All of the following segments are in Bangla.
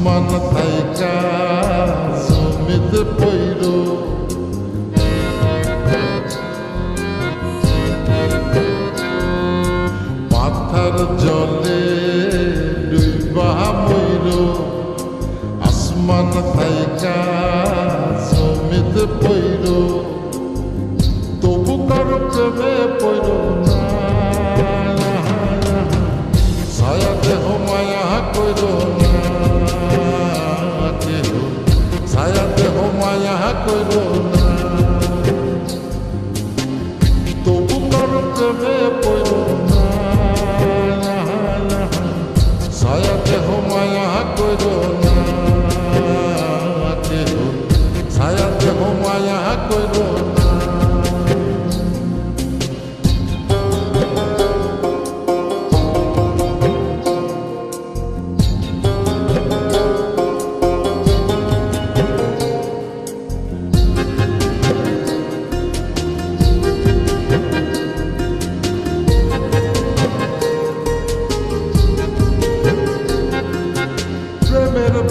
আসমান থাইকা জমিতে পইর মাথার জলে ডুইবা মইর আসমান থাইকা জমিতে পইর তবু কারো প্রেমে পইর না ছায়া দেহ মায়া কইর না কেহ ছায়া দেহ মায়া কইর না তবু কারো প্রেমে পইর না ছায়া দেহ মায়া কইর না কেহ ছায়া দেহ মায়া কইর না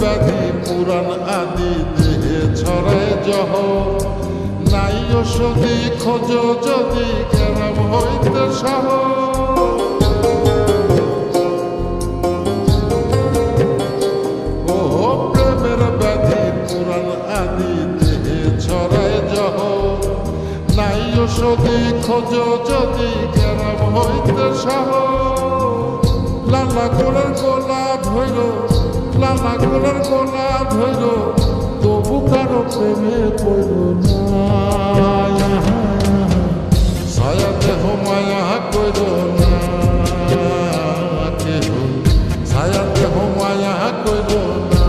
ব্যাধি পুরাণ আদি দেহে ছড়ায় জহ নাই ওষুধি খোঁজ যদি কেরাম হইতে সহ ও প্রেমের ব্যাধি পুরাণ আদি দেহে ছড়ায় জহ নাই ওষুধি খোঁজ যদি কেরাম হইতে সহ লালা গোলার গোলা ধৈর লালা গোলার গোলা ধৈর তবু কারো প্রেমে পড়ল না ছায়া দেহ মায়া কইর না কেহ ছায়া দেহ মায়া কইর না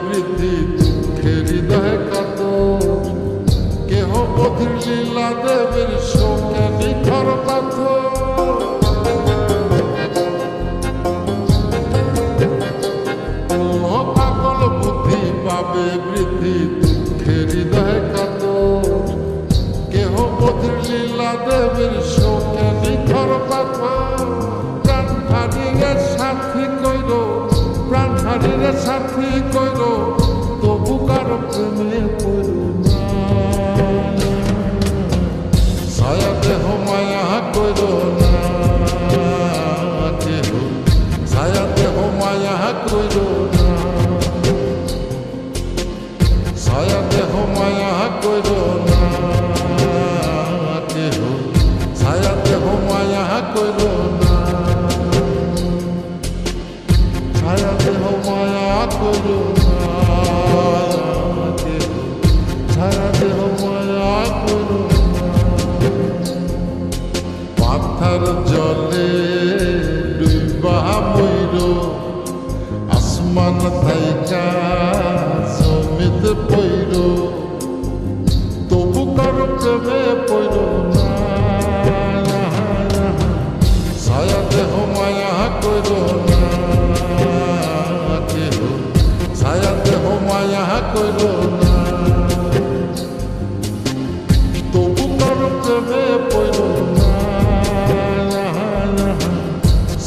বৃদ্ধি দুঃখের হৃদয় কত কেহ বধির লীলা দেবের শোকে নিখর পাথর পাগল বুদ্ধি পাবে বৃদ্ধি দুঃখের হৃদয় কত কেহ বধির লীলা দেবের শোকে নিখর পাথর প্রাণ হারিয়ে সাথী কইর প্রাণ হারিয়ে সাথী কইর তবু কারো প্রেমে পড়ল না ছায়া দেহ মায়া কইর না কেহ ছায়া দেহ মায়া কইর না ছায়া দেহ মায়া কইর না কেহ ছায়া দেহ মায়া কইর না ছায়া দেহ মায়া কইর না কেহ ছায়া দেহ মায়া কইর না মাথার জলে ডুইবা মইর আসমান থাইকা জমিতে পইর তবু কারো প্রেমে পইর না ছায়া দেহ মায়া কইর না কেহ ছায়া দেহ মায়া কইর না তবু কারো প্রেমে পইর না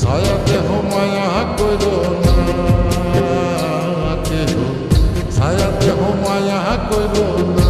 ছায়া দেহ মায়া কইর না কেহ ছায়া দেহ মায়া কইর না।